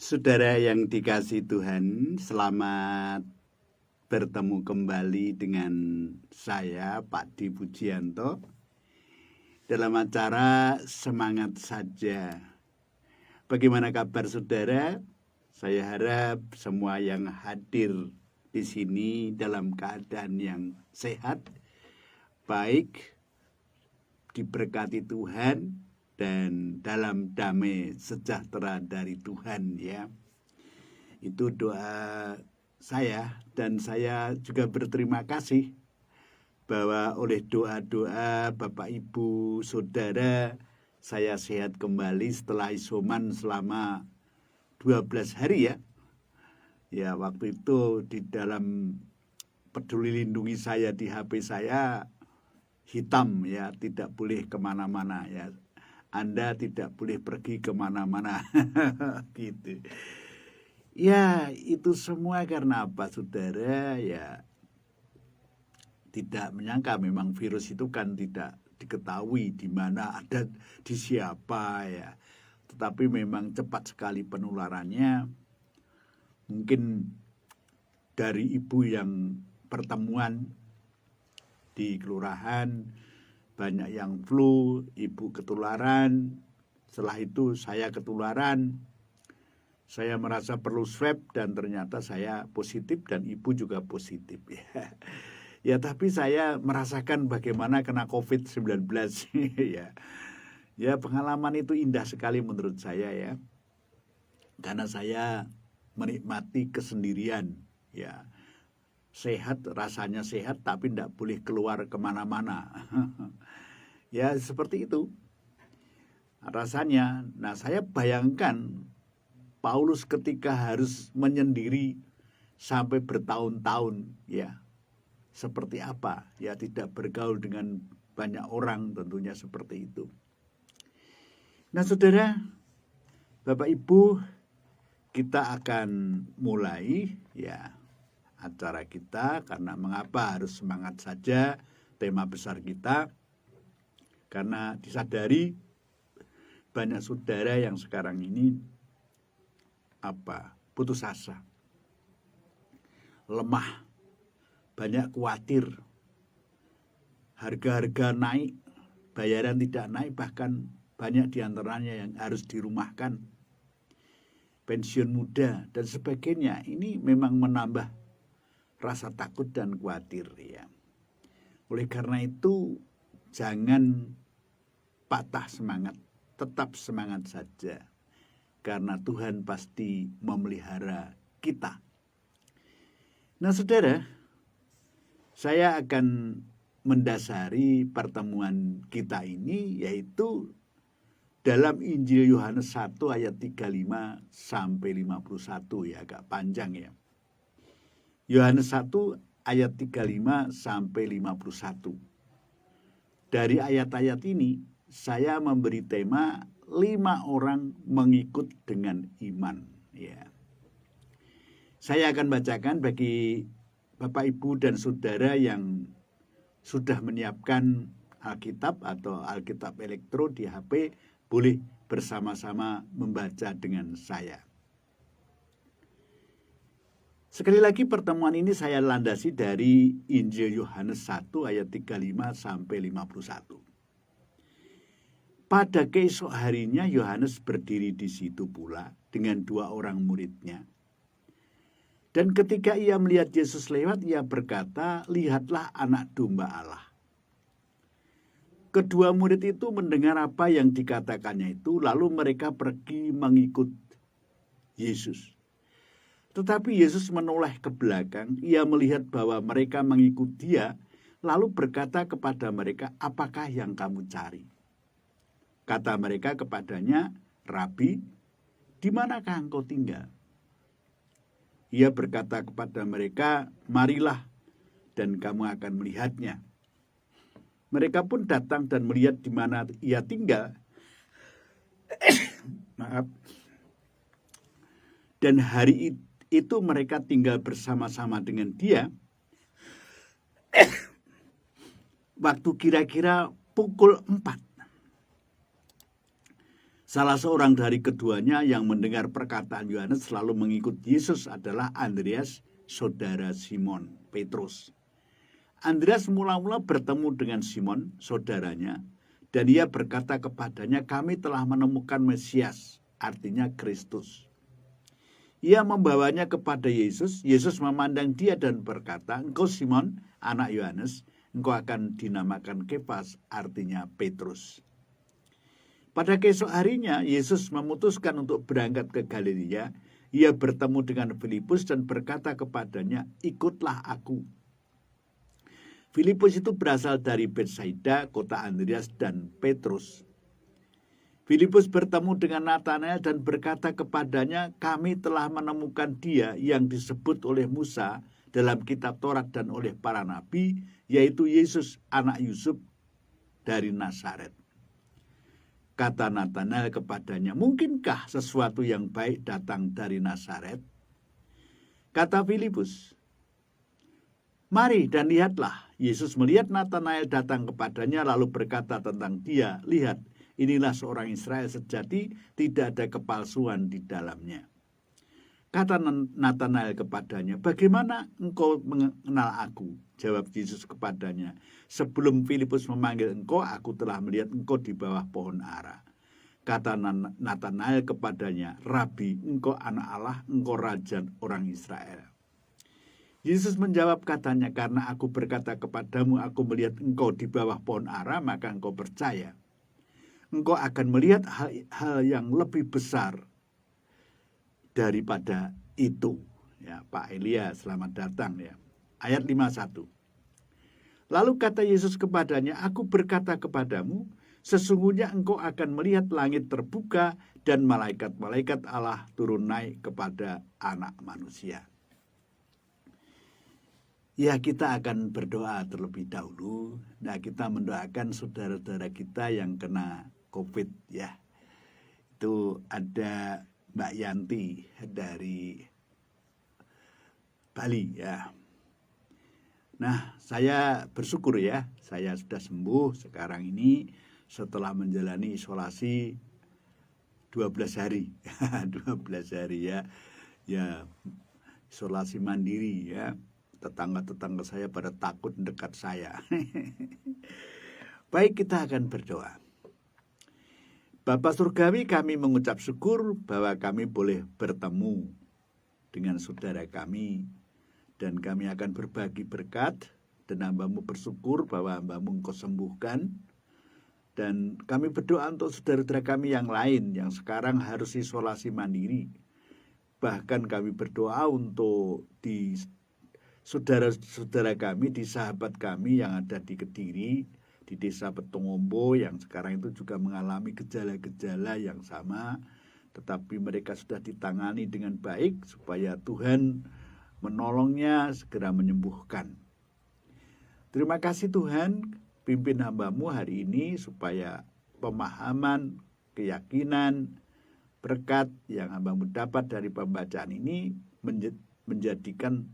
Saudara yang dikasihi Tuhan, selamat bertemu kembali dengan saya, Pak Di Pujianto, dalam acara Semangat Saja. Bagaimana kabar saudara? Saya harap semua yang hadir di sini dalam keadaan yang sehat, baik, diberkati Tuhan, dan dalam damai sejahtera dari Tuhan ya. Itu doa saya, dan saya juga berterima kasih bahwa oleh doa-doa Bapak Ibu Saudara saya sehat kembali setelah isoman selama 12 hari ya. Ya, waktu itu di dalam peduli lindungi saya di HP saya hitam ya, tidak boleh kemana-mana ya. Anda tidak boleh pergi kemana-mana gitu. Ya, itu semua karena apa saudara? Ya, tidak menyangka memang virus itu kan tidak diketahui di mana ada, di siapa ya. Tetapi memang cepat sekali penularannya. Mungkin dari ibu yang pertemuan di kelurahan, banyak yang flu, ibu ketularan. Setelah itu saya ketularan. Saya merasa perlu swab dan ternyata saya positif dan ibu juga positif ya. Ya, tapi saya merasakan bagaimana kena COVID-19 ya. Ya, pengalaman itu indah sekali menurut saya ya. Karena saya menikmati kesendirian ya. Sehat, rasanya sehat tapi tidak boleh keluar kemana-mana. Ya, seperti itu rasanya. Nah, saya bayangkan Paulus ketika harus menyendiri sampai bertahun-tahun ya. Seperti apa? Ya, tidak bergaul dengan banyak orang, tentunya seperti itu. Nah, saudara, Bapak Ibu, kita akan mulai ya acara kita. Karena mengapa harus semangat saja, tema besar kita, karena disadari banyak saudara yang sekarang ini putus asa, lemah, banyak khawatir, harga-harga naik, bayaran tidak naik, bahkan banyak diantaranya yang harus dirumahkan, pensiun muda dan sebagainya. Ini memang menambah rasa takut dan khawatir ya. Oleh karena itu jangan patah semangat, tetap semangat saja. Karena Tuhan pasti memelihara kita. Nah saudara, saya akan mendasari pertemuan kita ini yaitu dalam Injil Yohanes 1 ayat 35 sampai 51 ya, agak panjang ya. Yohanes 1 ayat 35 sampai 51. Dari ayat-ayat ini saya memberi tema 5 orang mengikut dengan iman ya. Saya akan bacakan bagi Bapak Ibu dan saudara yang sudah menyiapkan Alkitab atau Alkitab elektro di HP, boleh bersama-sama membaca dengan saya. Sekali lagi pertemuan ini saya landasi dari Injil Yohanes 1 ayat 35 sampai 51. Pada keesok harinya Yohanes berdiri di situ pula dengan 2 orang muridnya. Dan ketika ia melihat Yesus lewat, ia berkata, "Lihatlah anak domba Allah." Kedua murid itu mendengar apa yang dikatakannya itu, lalu mereka pergi mengikut Yesus. Tetapi Yesus menoleh ke belakang, ia melihat bahwa mereka mengikut dia, lalu berkata kepada mereka, "Apakah yang kamu cari?" Kata mereka kepadanya, "Rabi, di manakah engkau tinggal?" Ia berkata kepada mereka, "Marilah dan kamu akan melihatnya." Mereka pun datang dan melihat di mana ia tinggal. Maaf. Dan hari itu mereka tinggal bersama-sama dengan dia. Waktu kira-kira pukul 4. Salah seorang dari keduanya yang mendengar perkataan Yohanes selalu mengikut Yesus adalah Andreas, saudara Simon Petrus. Andreas mula-mula bertemu dengan Simon, saudaranya, dan ia berkata kepadanya, "Kami telah menemukan Mesias," artinya Kristus. Ia membawanya kepada Yesus. Yesus memandang dia dan berkata, "Engkau Simon, anak Yohanes, engkau akan dinamakan Kefas," artinya Petrus. Pada keesok harinya, Yesus memutuskan untuk berangkat ke Galilea. Ia bertemu dengan Filipus dan berkata kepadanya, "Ikutlah aku." Filipus itu berasal dari Betsaida, kota Andreas dan Petrus. Filipus bertemu dengan Natanael dan berkata kepadanya, "Kami telah menemukan dia yang disebut oleh Musa dalam kitab Taurat dan oleh para nabi, yaitu Yesus anak Yusuf dari Nazaret." Kata Natanael kepadanya, "Mungkinkah sesuatu yang baik datang dari Nazaret?" Kata Filipus, "Mari dan lihatlah." Yesus melihat Natanael datang kepadanya lalu berkata tentang dia, "Lihat, inilah seorang Israel sejati, tidak ada kepalsuan di dalamnya." Kata Natanael kepadanya, "Bagaimana engkau mengenal aku?" Jawab Yesus kepadanya, "Sebelum Filipus memanggil engkau, aku telah melihat engkau di bawah pohon ara." Kata Natanael kepadanya, "Rabi, engkau anak Allah, engkau raja orang Israel." Yesus menjawab katanya, "Karena aku berkata kepadamu, aku melihat engkau di bawah pohon ara, maka engkau percaya. Engkau akan melihat hal yang lebih besar daripada itu." Ya, Pak Elia, selamat datang ya. Ayat 51. Lalu kata Yesus kepadanya, "Aku berkata kepadamu, sesungguhnya engkau akan melihat langit terbuka dan malaikat-malaikat Allah turun naik kepada Anak Manusia." Ya, kita akan berdoa terlebih dahulu. Nah, kita mendoakan saudara-saudara kita yang kena COVID ya. Itu ada Mbak Yanti dari Bali ya. Nah, saya bersyukur ya, saya sudah sembuh sekarang ini setelah menjalani isolasi 12 hari. 12 hari ya. Ya, isolasi mandiri ya. Tetangga-tetangga saya pada takut dekat saya. Baik, kita akan berdoa. Bapa Surgawi, kami mengucap syukur bahwa kami boleh bertemu dengan saudara kami, dan kami akan berbagi berkat, dan hamba-Mu bersyukur bahwa hamba-Mu Engkau sembuhkan. Dan kami berdoa untuk saudara-saudara kami yang lain yang sekarang harus isolasi mandiri. Bahkan kami berdoa untuk di saudara-saudara kami, di sahabat kami yang ada di Kediri, di desa Petongombo yang sekarang itu juga mengalami gejala-gejala yang sama, tetapi mereka sudah ditangani dengan baik supaya Tuhan menolongnya segera menyembuhkan. Terima kasih Tuhan, pimpin hamba-Mu hari ini supaya pemahaman, keyakinan, berkat yang hamba-Mu dapat dari pembacaan ini menjadikan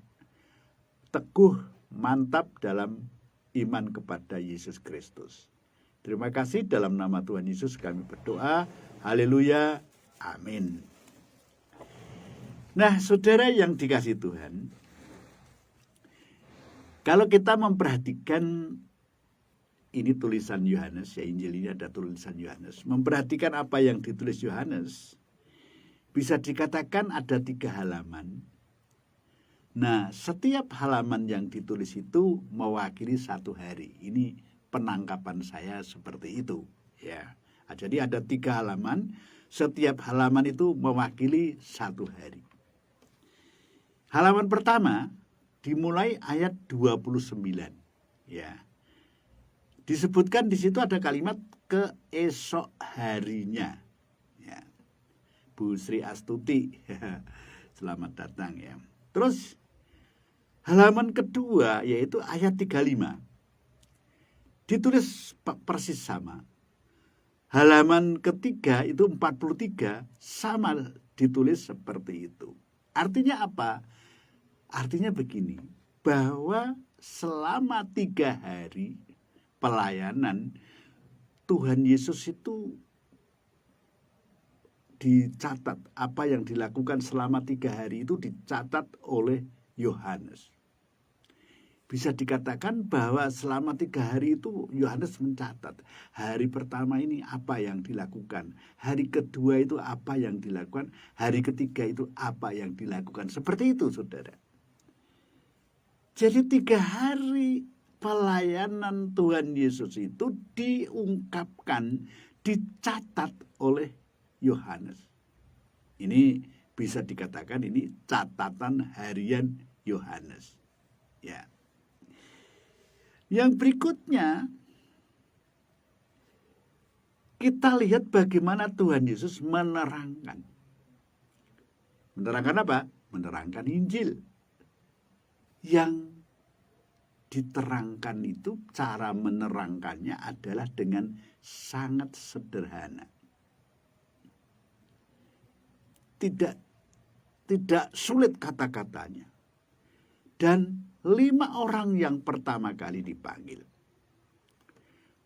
teguh, mantap dalam iman kepada Yesus Kristus. Terima kasih, dalam nama Tuhan Yesus kami berdoa. Haleluya. Amin. Nah, saudara yang dikasihi Tuhan, kalau kita memperhatikan ini tulisan Yohanes, ya Injil ini ada tulisan Yohanes, memperhatikan apa yang ditulis Yohanes, bisa dikatakan ada 3 halaman. Nah, setiap halaman yang ditulis itu mewakili 1 hari. Ini penangkapan saya seperti itu, ya. Nah, jadi ada 3 halaman, setiap halaman itu mewakili 1 hari. Halaman pertama dimulai ayat 29, ya. Disebutkan di situ ada kalimat keesok harinya, ya. Bu Sri Astuti, selamat datang ya. Terus halaman kedua yaitu ayat 35. Ditulis persis sama. Halaman ketiga itu 43 sama ditulis seperti itu. Artinya apa? Artinya begini, bahwa selama 3 hari pelayanan Tuhan Yesus itu dicatat, apa yang dilakukan selama 3 hari itu dicatat oleh Yohanes. Bisa dikatakan bahwa selama 3 hari itu Yohanes mencatat. Hari pertama ini apa yang dilakukan. Hari kedua itu apa yang dilakukan. Hari ketiga itu apa yang dilakukan. Seperti itu, saudara. Jadi 3 hari pelayanan Tuhan Yesus itu diungkapkan, dicatat oleh Yohanes. Ini bisa dikatakan ini catatan harian Yohanes. Ya. Yang berikutnya, kita lihat bagaimana Tuhan Yesus menerangkan. Menerangkan apa? Menerangkan Injil. Yang diterangkan itu, cara menerangkannya adalah dengan sangat sederhana. Tidak sulit kata-katanya. Dan 5 orang yang pertama kali dipanggil.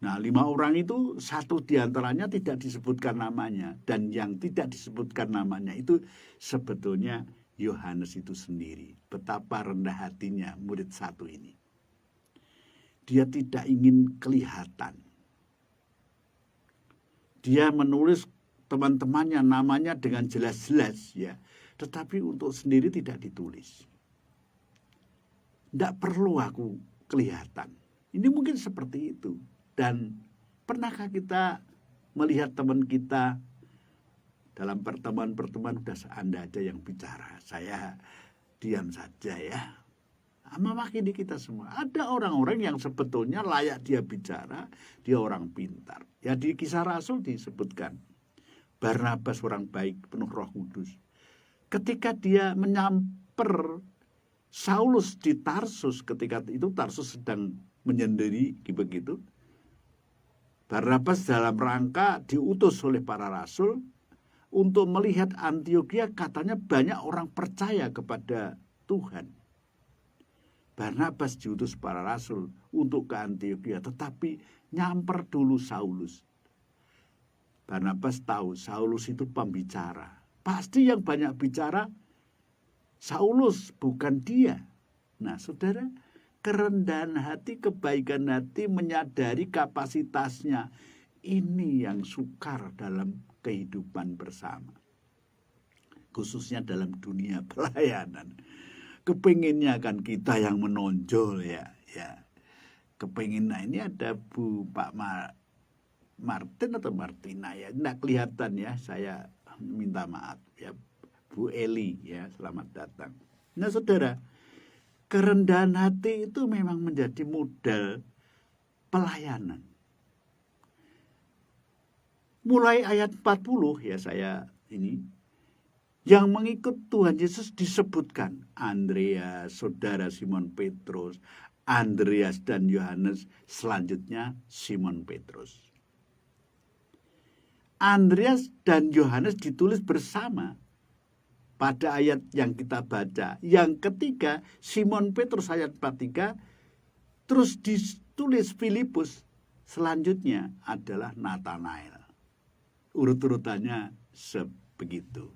Nah, 5 orang itu 1 diantaranya tidak disebutkan namanya. Dan yang tidak disebutkan namanya itu sebetulnya Yohanes itu sendiri. Betapa rendah hatinya murid 1 ini. Dia tidak ingin kelihatan. Dia menulis teman-temannya namanya dengan jelas-jelas, ya. Tetapi untuk sendiri tidak ditulis. Tidak perlu aku kelihatan. Ini mungkin seperti itu. Dan pernahkah kita melihat teman kita dalam pertemuan-pertemuan sudah Anda aja yang bicara, saya diam saja ya. Mewakili kita semua. Ada orang-orang yang sebetulnya layak dia bicara, dia orang pintar. Ya di Kisah Rasul disebutkan, Barnabas orang baik, penuh Roh Kudus. Ketika dia menyamper Saulus di Tarsus, ketika itu Tarsus sedang menyendiri begitu. Barnabas dalam rangka diutus oleh para rasul untuk melihat Antiokhia, katanya banyak orang percaya kepada Tuhan. Barnabas diutus para rasul untuk ke Antiokhia, tetapi nyamper dulu Saulus. Barnabas tahu Saulus itu pembicara. Pasti yang banyak bicara Saulus, bukan dia. Nah, saudara, kerendahan hati, kebaikan hati, menyadari kapasitasnya. Ini yang sukar dalam kehidupan bersama. Khususnya dalam dunia pelayanan. Kepinginnya kan kita yang menonjol ya. Kepingin, nah ini ada Pak Martin atau Martina ya. Nggak kelihatan ya, saya minta maaf ya. Bu Eli ya, selamat datang. Nah saudara, kerendahan hati itu memang menjadi modal pelayanan. Mulai ayat 40 ya saya ini, yang mengikut Tuhan Yesus disebutkan Andreas, saudara Simon Petrus, Andreas dan Yohanes, selanjutnya Simon Petrus. Andreas dan Yohanes ditulis bersama pada ayat yang kita baca. Yang ketiga, Simon Petrus ayat 43, terus ditulis Filipus, selanjutnya adalah Nathanael. Urut-urutannya sebegitu.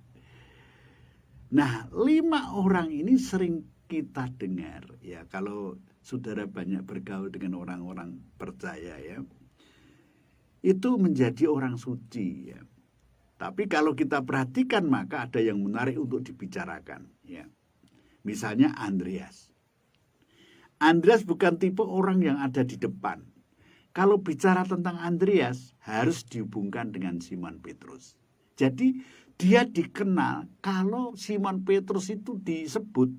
Nah, 5 orang ini sering kita dengar ya, kalau saudara banyak bergaul dengan orang-orang percaya ya, itu menjadi orang suci ya. Tapi kalau kita perhatikan maka ada yang menarik untuk dibicarakan ya. Misalnya Andreas. Andreas bukan tipe orang yang ada di depan. Kalau bicara tentang Andreas harus dihubungkan dengan Simon Petrus. Jadi dia dikenal kalau Simon Petrus itu disebut.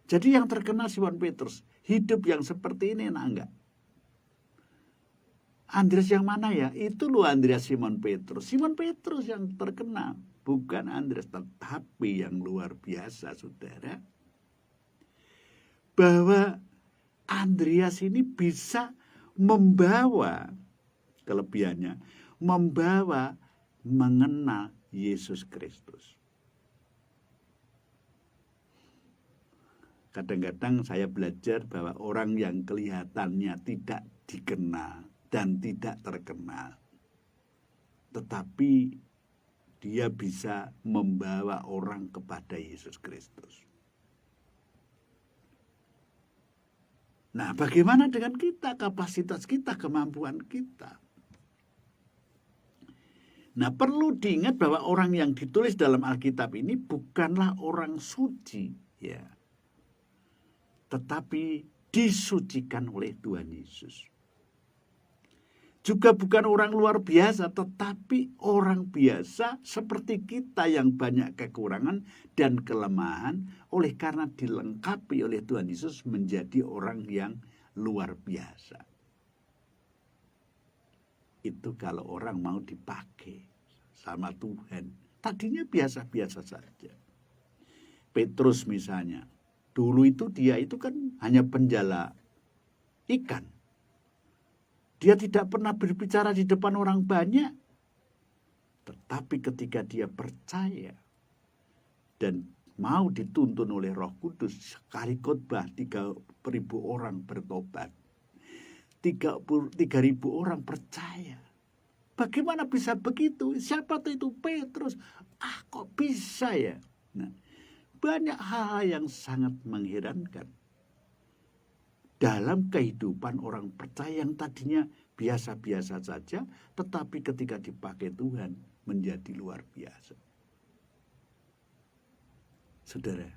Jadi yang terkenal Simon Petrus. Hidup yang seperti ini enak enggak? Andreas yang mana ya? Itu loh Andreas Simon Petrus. Simon Petrus yang terkenal, bukan Andreas. Tetapi yang luar biasa, saudara, bahwa Andreas ini bisa membawa, kelebihannya, membawa mengenal Yesus Kristus. Kadang-kadang saya belajar bahwa orang yang kelihatannya tidak dikenal dan tidak terkenal, tetapi dia bisa membawa orang kepada Yesus Kristus. Nah, bagaimana dengan kita, kapasitas kita, kemampuan kita? Nah, perlu diingat bahwa orang yang ditulis dalam Alkitab ini bukanlah orang suci, ya, tetapi disucikan oleh Tuhan Yesus. Juga bukan orang luar biasa, tetapi orang biasa seperti kita yang banyak kekurangan dan kelemahan, oleh karena dilengkapi oleh Tuhan Yesus menjadi orang yang luar biasa. Itu kalau orang mau dipakai sama Tuhan. Tadinya biasa-biasa saja. Petrus misalnya, dulu itu dia itu kan hanya penjala ikan. Dia tidak pernah berbicara di depan orang banyak. Tetapi ketika dia percaya dan mau dituntun oleh Roh Kudus, sekali khotbah 3.000 orang bertobat. 3.000 orang percaya. Bagaimana bisa begitu? Siapa tuh itu? Petrus. Kok bisa ya? Nah, banyak hal yang sangat mengherankan dalam kehidupan orang percaya yang tadinya biasa-biasa saja, tetapi ketika dipakai Tuhan menjadi luar biasa. Saudara,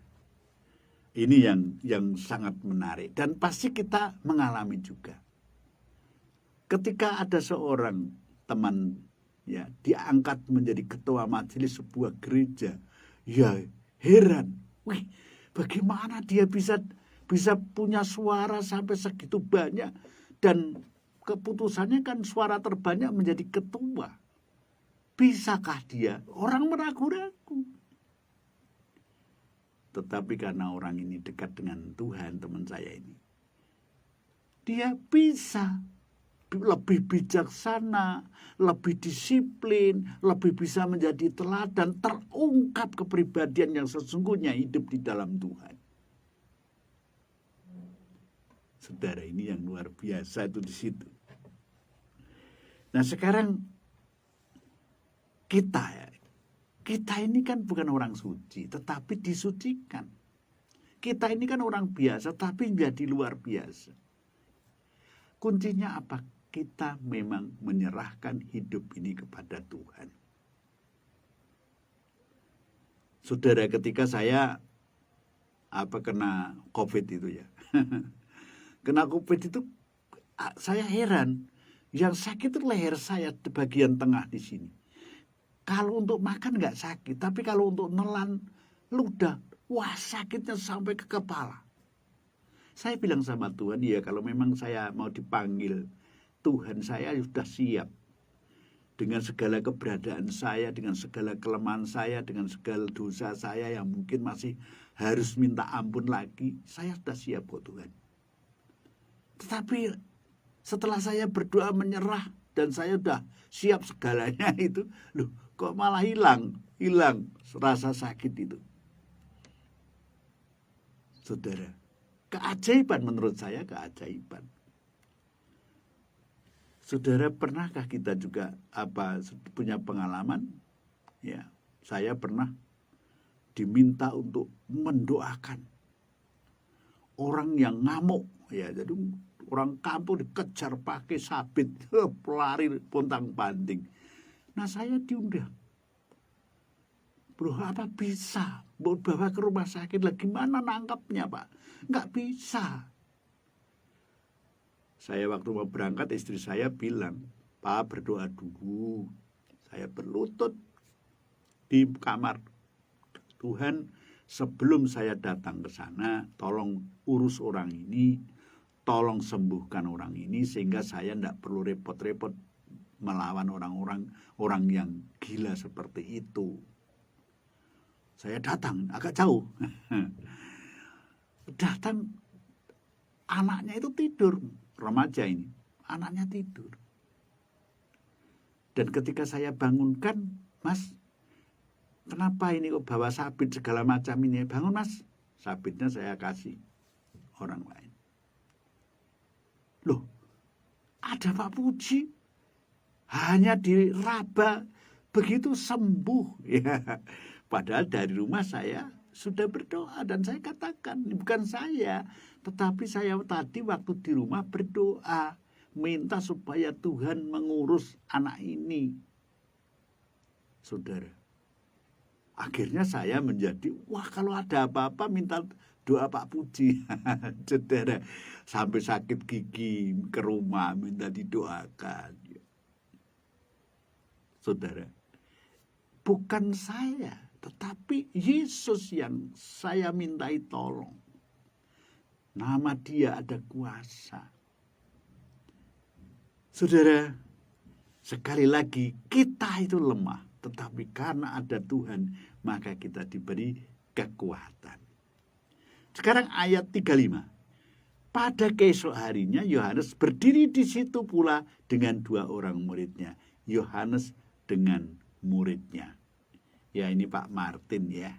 ini yang sangat menarik dan pasti kita mengalami juga. Ketika ada seorang teman ya diangkat menjadi ketua majelis sebuah gereja, ya heran, wih, bagaimana dia bisa punya suara sampai segitu banyak, dan keputusannya kan suara terbanyak menjadi ketua. Bisakah dia? Orang meragu-ragu. Tetapi karena orang ini dekat dengan Tuhan, teman saya ini, dia bisa lebih bijaksana, lebih disiplin, lebih bisa menjadi teladan, terungkap kepribadian yang sesungguhnya hidup di dalam Tuhan. Saudara, ini yang luar biasa itu di situ. Nah, sekarang kita ini kan bukan orang suci, tetapi disucikan. Kita ini kan orang biasa, tapi menjadi luar biasa. Kuncinya apa? Kita memang menyerahkan hidup ini kepada Tuhan. Saudara, ketika saya kena COVID itu ya. Kena COVID itu saya heran. Yang sakit itu leher saya di bagian tengah di sini. Kalau untuk makan nggak sakit, tapi kalau untuk nelan ludah, wah sakitnya sampai ke kepala. Saya bilang sama Tuhan, ya kalau memang saya mau dipanggil Tuhan, saya sudah siap. Dengan segala keberadaan saya, dengan segala kelemahan saya, dengan segala dosa saya yang mungkin masih harus minta ampun lagi, saya sudah siap kok Tuhan. Tetapi setelah saya berdoa menyerah dan saya sudah siap segalanya itu, loh kok malah hilang rasa sakit itu. Saudara, keajaiban menurut saya, keajaiban. Saudara, pernahkah kita juga punya pengalaman? Ya, saya pernah diminta untuk mendoakan orang yang ngamuk, ya, jadi orang kampung dikejar pakai sabit, pelari pontang-panting. Nah, saya diundang. Bro, apa bisa bawa ke rumah sakit lagi? Gimana nangkapnya, Pak? Nggak bisa. Saya waktu mau berangkat, istri saya bilang, Pak berdoa dulu. Saya berlutut di kamar. Tuhan, sebelum saya datang ke sana, tolong urus orang ini, tolong sembuhkan orang ini, sehingga saya tidak perlu repot-repot melawan orang yang gila seperti itu. Saya datang agak jauh. Datang, anaknya itu tidur, remaja ini, anaknya tidur. Dan ketika saya bangunkan, Mas, kenapa ini kok bawa sabit segala macam ini? Bangun, Mas. Sabitnya saya kasih orang lain. Loh, ada Pak Puji. hanya diraba begitu sembuh ya. Padahal dari rumah saya sudah berdoa dan saya katakan bukan saya, tetapi saya tadi waktu di rumah berdoa minta supaya Tuhan mengurus anak ini. Saudara, akhirnya saya menjadi, wah kalau ada apa-apa minta doa Pak Puji. Saudara, sampai sakit gigi ke rumah minta didoakan. Saudara, bukan saya, tetapi Yesus yang saya mintai tolong. Nama Dia ada kuasa. Saudara, sekali lagi kita itu lemah. Tetapi karena ada Tuhan, maka kita diberi kekuatan. Sekarang ayat 35. Pada keesok harinya Yohanes berdiri di situ pula dengan 2 orang muridnya. Yohanes dengan muridnya. Ya ini Pak Martin ya.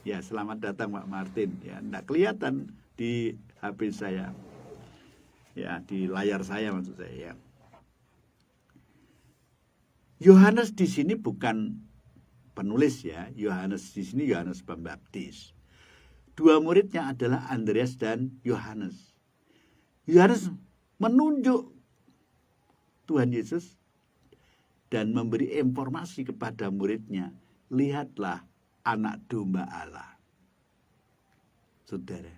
Ya selamat datang Pak Martin. Ya enggak kelihatan di HP saya. Ya di layar saya maksud saya ya. Yohanes di sini bukan penulis ya. Yohanes di sini Yohanes Pembaptis. 2 muridnya adalah Andreas dan Yohanes. Yohanes menunjuk Tuhan Yesus dan memberi informasi kepada muridnya. Lihatlah anak domba Allah. Saudara,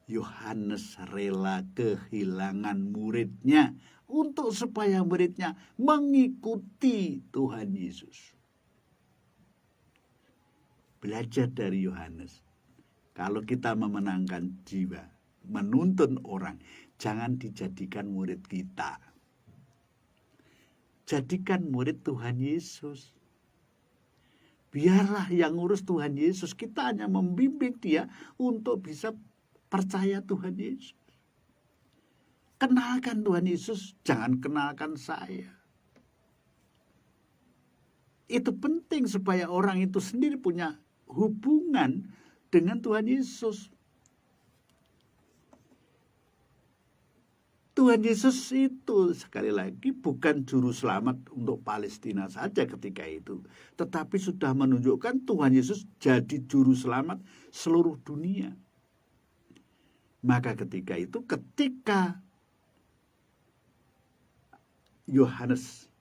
Yohanes rela kehilangan muridnya untuk supaya muridnya mengikuti Tuhan Yesus. Belajar dari Yohanes. Kalau kita memenangkan jiwa, menuntun orang, jangan dijadikan murid kita. Jadikan murid Tuhan Yesus. Biarlah yang ngurus Tuhan Yesus. Kita hanya membimbing dia untuk bisa percaya Tuhan Yesus. Kenalkan Tuhan Yesus, jangan kenalkan saya. Itu penting supaya orang itu sendiri punya hubungan dengan Tuhan Yesus. Tuhan Yesus itu sekali lagi bukan juru selamat untuk Palestina saja ketika itu. Tetapi sudah menunjukkan Tuhan Yesus jadi juru selamat seluruh dunia. Maka ketika itu, ketika Yohanes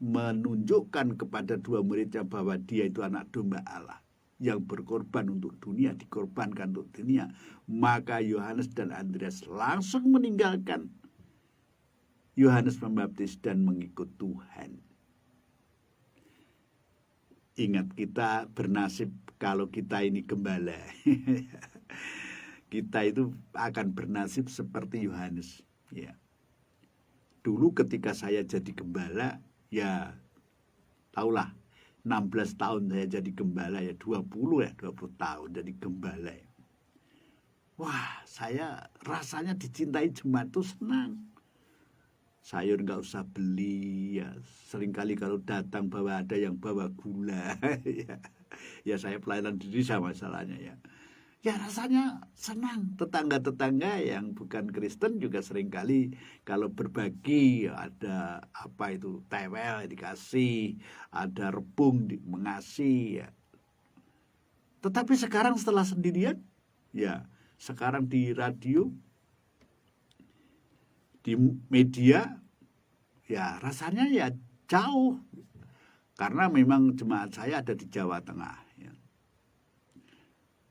menunjukkan kepada 2 muridnya bahwa dia itu anak domba Allah yang berkorban untuk dunia, dikorbankan untuk dunia, maka Yohanes dan Andreas langsung meninggalkan Yohanes Pembaptis dan mengikut Tuhan. Ingat, kita bernasib kalau kita ini gembala. Kita itu akan bernasib seperti Yohanes, ya. Dulu ketika saya jadi gembala, ya tahulah 16 tahun saya jadi gembala ya, 20 tahun jadi gembala ya. Wah, saya rasanya dicintai jemaat itu senang. Sayur nggak usah beli ya. Seringkali kalau datang bawa ada yang bawa gula ya. Ya saya pelayanan diri sama masalahnya ya. Ya rasanya senang. Tetangga-tetangga yang bukan Kristen juga seringkali kalau berbagi ada apa itu tewel dikasih, ada rebung mengasih ya. Tetapi sekarang setelah sendirian, ya sekarang di radio, di media, ya rasanya ya jauh. Karena memang jemaat saya ada di Jawa Tengah.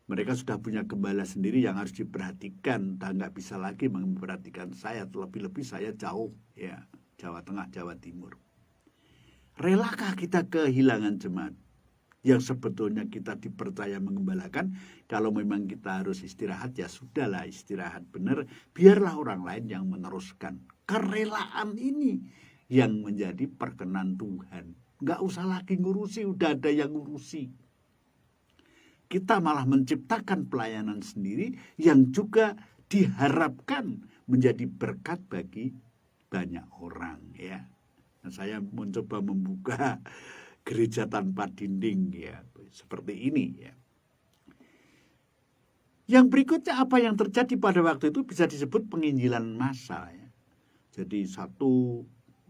Mereka sudah punya gembala sendiri yang harus diperhatikan dan nggak bisa lagi memperhatikan saya. Terlebih-lebih saya jauh ya, Jawa Tengah, Jawa Timur. Relakah kita kehilangan jemaat yang sebetulnya kita dipercaya mengembalakan? Kalau memang kita harus istirahat, ya sudahlah istirahat benar. Biarlah orang lain yang meneruskan. Kerelaan ini yang menjadi perkenan Tuhan. Nggak usah lagi ngurusi, udah ada yang ngurusi. Kita malah menciptakan pelayanan sendiri yang juga diharapkan menjadi berkat bagi banyak orang ya. Nah, saya mencoba membuka gereja tanpa dinding ya, seperti ini ya. Yang berikutnya apa yang terjadi pada waktu itu bisa disebut penginjilan massal ya. Jadi satu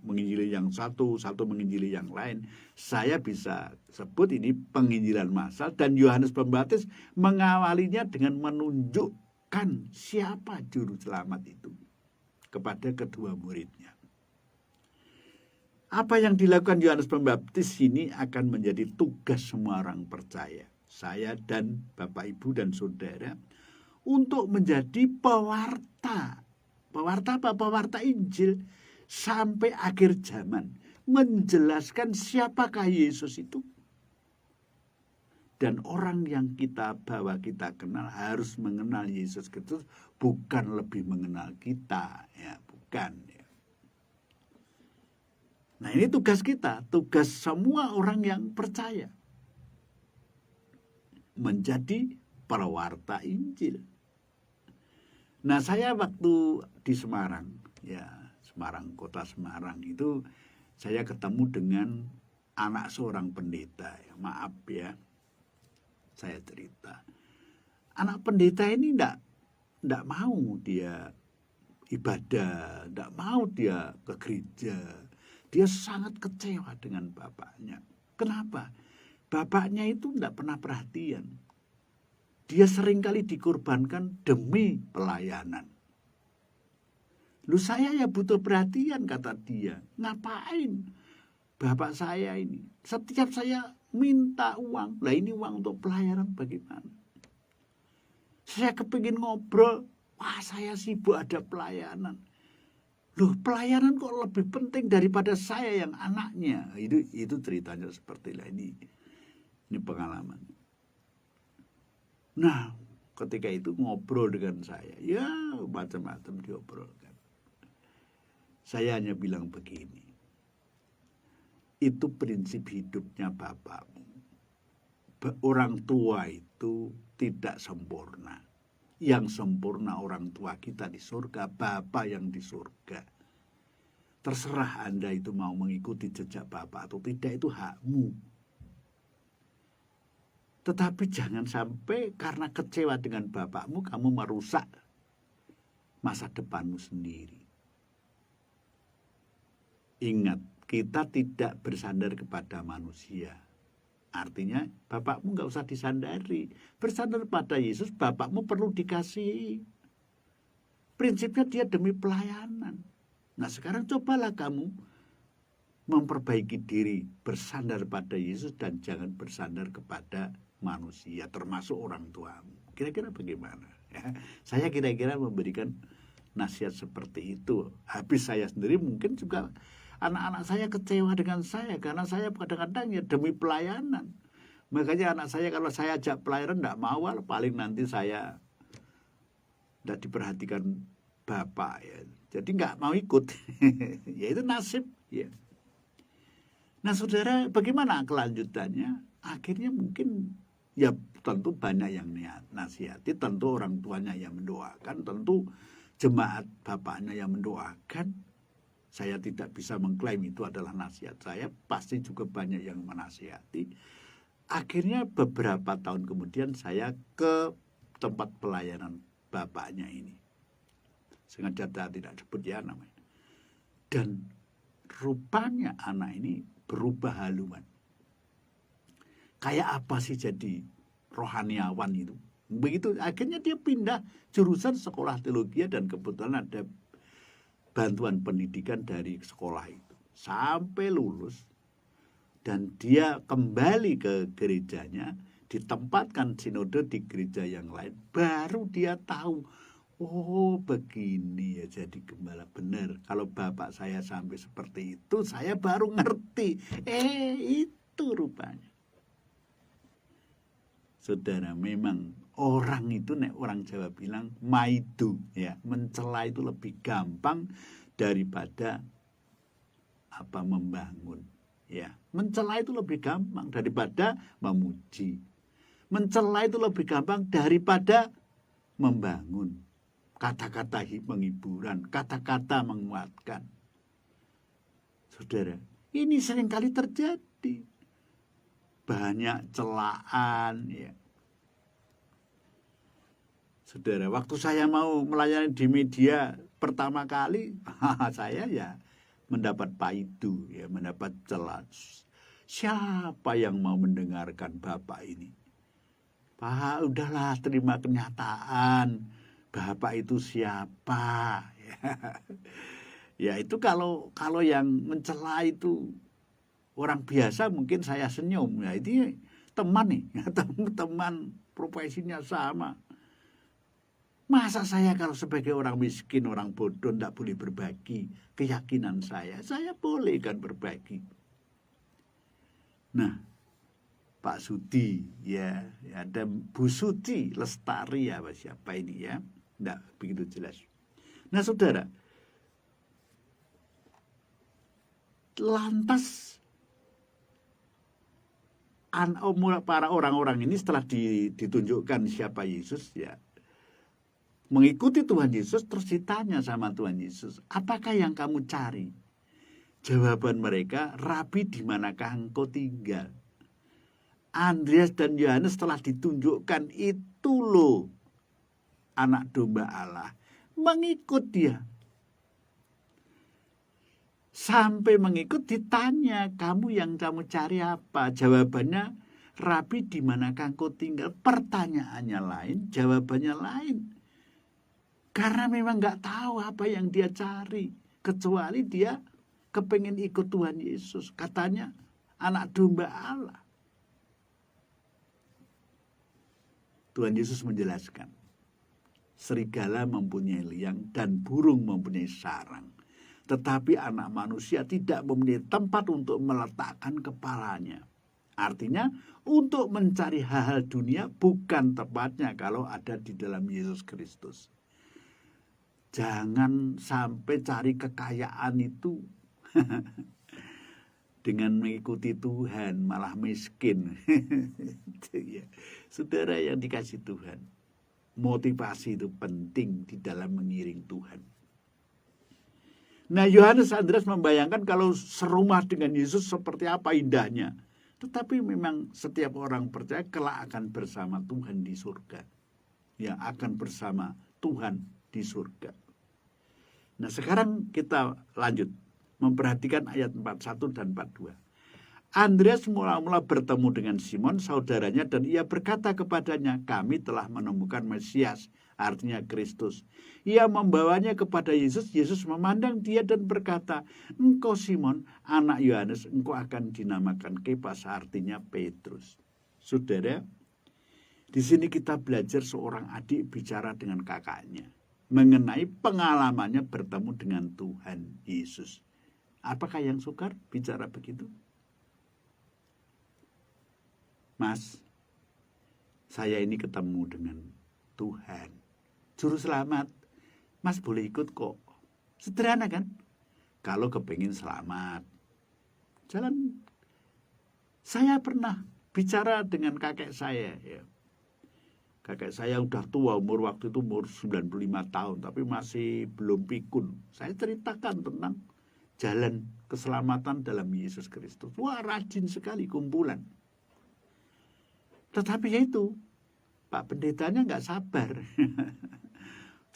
menginjili yang satu menginjili yang lain. Saya bisa sebut ini penginjilan massal, dan Yohanes Pembaptis mengawalinya dengan menunjukkan siapa juru selamat itu kepada kedua muridnya. Apa yang dilakukan Yohanes Pembaptis ini akan menjadi tugas semua orang percaya, saya dan Bapak Ibu dan Saudara, untuk menjadi pewarta. Pewarta apa? Pewarta Injil sampai akhir zaman, menjelaskan siapakah Yesus itu. Dan orang yang kita bawa, kita kenal, harus mengenal Yesus Kristus, bukan lebih mengenal kita, ya, bukan. Ya. Nah, ini tugas kita, tugas semua orang yang percaya, menjadi pewarta Injil. Nah, saya waktu di Semarang, ya, Semarang, kota Semarang itu, saya ketemu dengan anak seorang pendeta. Maaf ya, saya cerita. Anak pendeta ini enggak mau dia ibadah, enggak mau dia ke gereja. Dia sangat kecewa dengan bapaknya. Kenapa? Bapaknya itu enggak pernah perhatian. Dia seringkali dikorbankan demi pelayanan. Lu, saya ya butuh perhatian, kata dia. Ngapain bapak saya ini? Setiap saya minta uang, lah ini uang untuk pelayanan bagaimana? Saya kepingin ngobrol, wah saya sibuk ada pelayanan. Loh, pelayanan kok lebih penting daripada saya yang anaknya. Itu ceritanya seperti ini. Ini pengalaman. Nah, ketika itu ngobrol dengan saya, ya macam-macam diobrolkan. Saya hanya bilang begini, itu prinsip hidupnya bapakmu. Orang tua itu tidak sempurna. Yang sempurna orang tua kita di surga, Bapa yang di surga. Terserah Anda itu mau mengikuti jejak Bapak atau tidak, itu hakmu. Tetapi jangan sampai karena kecewa dengan bapakmu, kamu merusak masa depanmu sendiri. Ingat, kita tidak bersandar kepada manusia. Artinya bapakmu nggak usah disandari. Bersandar pada Yesus, bapakmu perlu dikasihi. Prinsipnya dia demi pelayanan. Nah, sekarang cobalah kamu memperbaiki diri, bersandar pada Yesus dan jangan bersandar kepada manusia, termasuk orang tuamu. Kira-kira bagaimana? Ya, saya kira-kira memberikan nasihat seperti itu. Habis saya sendiri mungkin juga anak-anak saya kecewa dengan saya karena saya kadang-kadang ya demi pelayanan. Makanya anak saya kalau saya ajak pelayanan enggak mau, paling nanti saya enggak diperhatikan bapak ya. Jadi enggak mau ikut. Ya itu nasib ya. Nah, saudara, bagaimana kelanjutannya? Akhirnya mungkin ya tentu banyak yang nasihati, tentu orang tuanya yang mendoakan, tentu jemaat bapaknya yang mendoakan. Saya tidak bisa mengklaim itu adalah nasihat saya, pasti juga banyak yang menasihati. Akhirnya beberapa tahun kemudian saya ke tempat pelayanan bapaknya ini. Sengaja tidak sebut ya namanya. Dan rupanya anak ini berubah haluan. Kayak apa sih jadi rohaniawan itu? Begitu akhirnya dia pindah jurusan sekolah teologi dan kebetulan ada bantuan pendidikan dari sekolah itu. Sampai lulus dan dia kembali ke gerejanya, ditempatkan sinode di gereja yang lain. Baru dia tahu, oh begini ya jadi gembala, benar. Kalau bapak saya sampai seperti itu, saya baru ngerti. Itu rupanya. Saudara, memang orang itu, orang Jawa bilang maidu, ya, mencela itu lebih gampang daripada membangun. Ya, mencela itu lebih gampang daripada memuji. Mencela itu lebih gampang daripada membangun. Kata-kata penghiburan, kata-kata menguatkan. Saudara, ini seringkali terjadi. Banyak celaan, ya. Saudara, waktu saya mau melayani di media pertama kali, saya ya mendapat paidu, ya, mendapat celah. Siapa yang mau mendengarkan Bapak ini? Pak, udahlah terima kenyataan. Bapak itu siapa? Ya itu kalau yang mencela itu orang biasa mungkin saya senyum. Ya itu teman nih, teman profesinya sama. Masa saya kalau sebagai orang miskin, orang bodoh tidak boleh berbagi keyakinan saya? Saya boleh kan berbagi. Nah, Pak Sudi, ya, ada Bu Suci Lestari, ya, siapa ini, ya, tidak begitu jelas. Nah, saudara, lantas para orang-orang ini setelah ditunjukkan siapa Yesus, ya, mengikuti Tuhan Yesus, terus ditanya sama Tuhan Yesus, apakah yang kamu cari? Jawaban mereka, Rabi, di manakah engkau tinggal? Andreas dan Yohanes setelah ditunjukkan itu loh anak domba Allah, mengikut dia. Sampai mengikut ditanya, kamu yang kamu cari apa? Jawabannya, Rabi, di manakah engkau tinggal? Pertanyaannya lain, jawabannya lain. Karena memang nggak tahu apa yang dia cari, kecuali dia kepengen ikut Tuhan Yesus. Katanya anak domba Allah. Tuhan Yesus menjelaskan, serigala mempunyai liang dan burung mempunyai sarang, tetapi anak manusia tidak mempunyai tempat untuk meletakkan kepalanya. Artinya, untuk mencari hal-hal dunia bukan tepatnya kalau ada di dalam Yesus Kristus. Jangan sampai cari kekayaan itu dengan mengikuti Tuhan malah miskin. Saudara yang dikasih Tuhan, motivasi itu penting di dalam mengiring Tuhan. Nah, Yohanes Andreas membayangkan kalau serumah dengan Yesus seperti apa indahnya. Tetapi memang setiap orang percaya kelak akan bersama Tuhan di surga. Ya, akan bersama Tuhan di surga. Nah, sekarang kita lanjut memperhatikan ayat 41 dan 42. Andreas mula-mula bertemu dengan Simon, saudaranya, dan ia berkata kepadanya, kami telah menemukan Mesias, artinya Kristus. Ia membawanya kepada Yesus. Yesus memandang dia dan berkata, engkau Simon, anak Yohanes, engkau akan dinamakan Kefas, artinya Petrus. Saudara, di sini kita belajar seorang adik bicara dengan kakaknya mengenai pengalamannya bertemu dengan Tuhan Yesus. Apakah yang sukar bicara begitu? Mas, saya ini ketemu dengan Tuhan, Juru Selamat. Mas boleh ikut kok. Sederhana kan? Kalau kepingin selamat. Jalan. Saya pernah bicara dengan kakek saya. Ya. Kakek saya udah tua, waktu itu umur 95 tahun, tapi masih belum pikun. Saya ceritakan tentang jalan keselamatan dalam Yesus Kristus. Wah, rajin sekali kumpulan. Tetapi ya itu, Pak Pendetanya nggak sabar.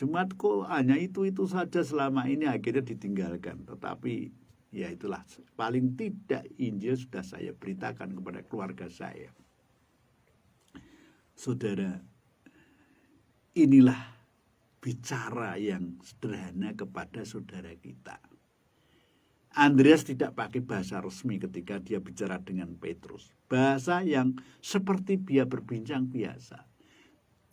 Cuma kok hanya itu saja selama ini, akhirnya ditinggalkan. Tetapi ya itulah, paling tidak Injil sudah saya beritakan kepada keluarga saya. Saudara, inilah bicara yang sederhana kepada saudara kita. Andreas tidak pakai bahasa resmi ketika dia bicara dengan Petrus. Bahasa yang seperti dia berbincang biasa.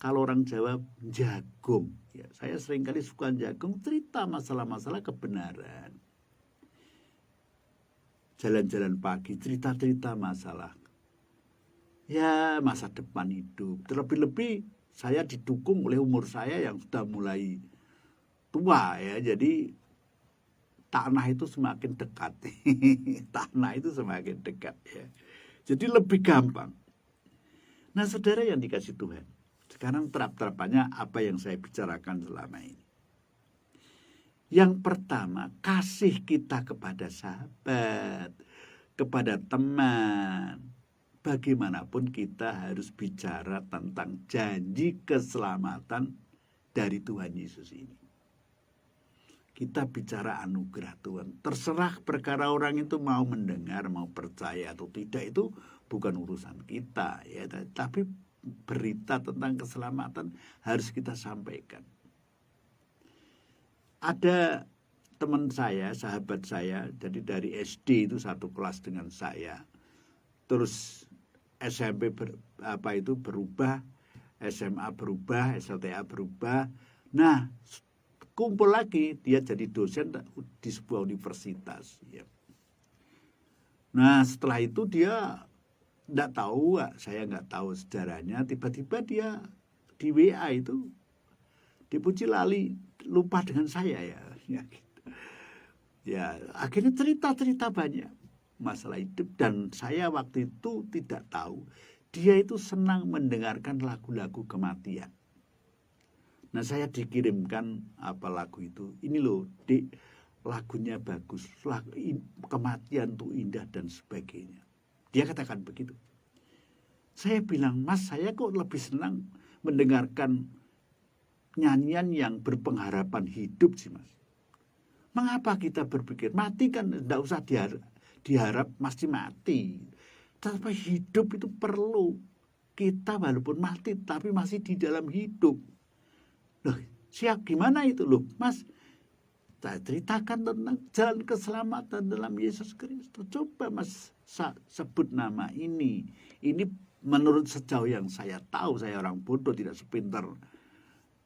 Kalau orang Jawa, jagung. Ya, saya seringkali suka jagung, cerita masalah-masalah kebenaran. Jalan-jalan pagi, cerita-cerita masalah. Ya, masa depan hidup. Terlebih-lebih saya didukung oleh umur saya yang sudah mulai tua ya. Jadi tanah itu semakin dekat. Tanah itu semakin dekat ya. Jadi lebih gampang. Nah, saudara yang dikasih Tuhan, sekarang terap-terapannya apa yang saya bicarakan selama ini. Yang pertama, kasih kita kepada sahabat, kepada teman. Bagaimanapun kita harus bicara tentang janji keselamatan dari Tuhan Yesus ini. Kita bicara anugerah Tuhan. Terserah perkara orang itu mau mendengar, mau percaya atau tidak, itu bukan urusan kita ya. Tapi berita tentang keselamatan harus kita sampaikan. Ada teman saya, sahabat saya, jadi dari SD itu satu kelas dengan saya. Terus SMP berubah, SMA berubah, SLTA berubah. Nah, kumpul lagi, dia jadi dosen di sebuah universitas. Ya. Nah, setelah itu dia nggak tahu, saya nggak tahu sejarahnya. Tiba-tiba dia di WA itu dipuji lali, lupa dengan saya ya. Ya, akhirnya cerita-cerita banyak masalah hidup, dan saya waktu itu tidak tahu dia itu senang mendengarkan lagu-lagu kematian. Nah, saya dikirimkan lagu itu. Ini loh, Dik, lagunya bagus, kematian tuh indah dan sebagainya. Dia katakan begitu. Saya bilang, Mas, saya kok lebih senang mendengarkan nyanyian yang berpengharapan hidup sih, Mas. Mengapa kita berpikir mati kan tidak usah diharap mesti mati. Tapi hidup itu perlu. Kita walaupun mati tapi masih di dalam hidup. Loh, siap gimana itu loh, Mas? Saya ceritakan tentang jalan keselamatan dalam Yesus Kristus. Coba Mas sebut nama ini. Ini menurut sejauh yang saya tahu, saya orang bodoh, tidak sepintar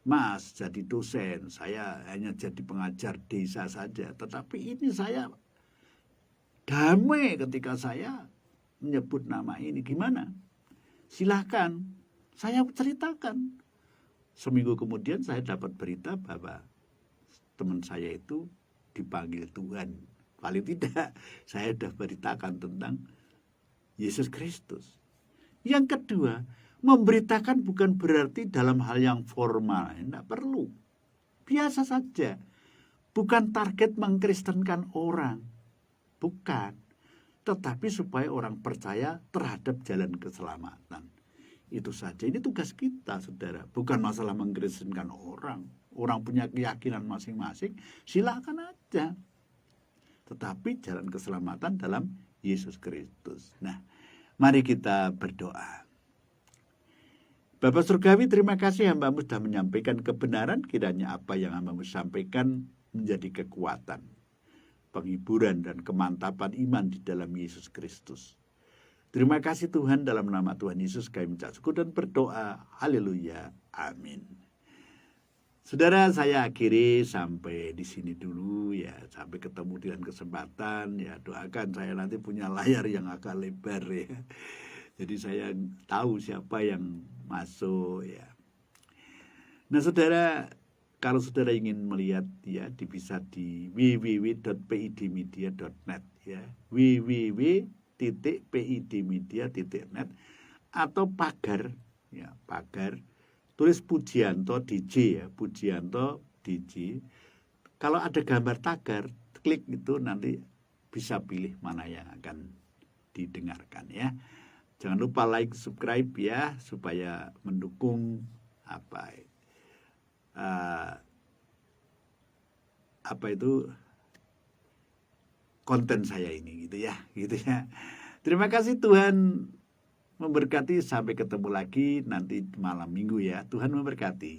Mas jadi dosen. Saya hanya jadi pengajar desa saja. Tetapi ini saya damai ketika saya menyebut nama ini. Gimana? Silahkan, saya ceritakan. Seminggu kemudian saya dapat berita bahwa teman saya itu dipanggil Tuhan. Paling tidak saya sudah beritakan tentang Yesus Kristus. Yang kedua, memberitakan bukan berarti dalam hal yang formal. Tidak perlu. Biasa saja. Bukan target mengkristenkan orang. Bukan. Tetapi supaya orang percaya terhadap jalan keselamatan. Itu saja. Ini tugas kita, saudara. Bukan masalah mengkristenkan orang. Orang punya keyakinan masing-masing, silakan aja. Tetapi jalan keselamatan dalam Yesus Kristus. Nah, mari kita berdoa. Bapak Surgawi, terima kasih hamba-Mu sudah menyampaikan kebenaran. Kiranya apa yang hamba-Mu sampaikan menjadi kekuatan, penghiburan, dan kemantapan iman di dalam Yesus Kristus. Terima kasih Tuhan, dalam nama Tuhan Yesus kami mengucap syukur dan berdoa. Haleluya. Amin. Saudara, saya akhiri sampai di sini dulu ya. Sampai ketemu di lain kesempatan ya. Doakan saya nanti punya layar yang agak lebar ya. Jadi saya tahu siapa yang masuk ya. Nah, saudara, kalau saudara ingin melihat ya, bisa di www.pidmedia.net ya. www.pidmedia.net atau pagar ya, pagar tulis Pujianto DJ ya, Pujianto DJ. Kalau ada gambar tagar, klik itu nanti bisa pilih mana yang akan didengarkan ya. Jangan lupa like, subscribe ya, supaya mendukung konten saya ini gitu ya. Terima kasih, Tuhan memberkati. Sampai ketemu lagi nanti malam minggu ya. Tuhan memberkati.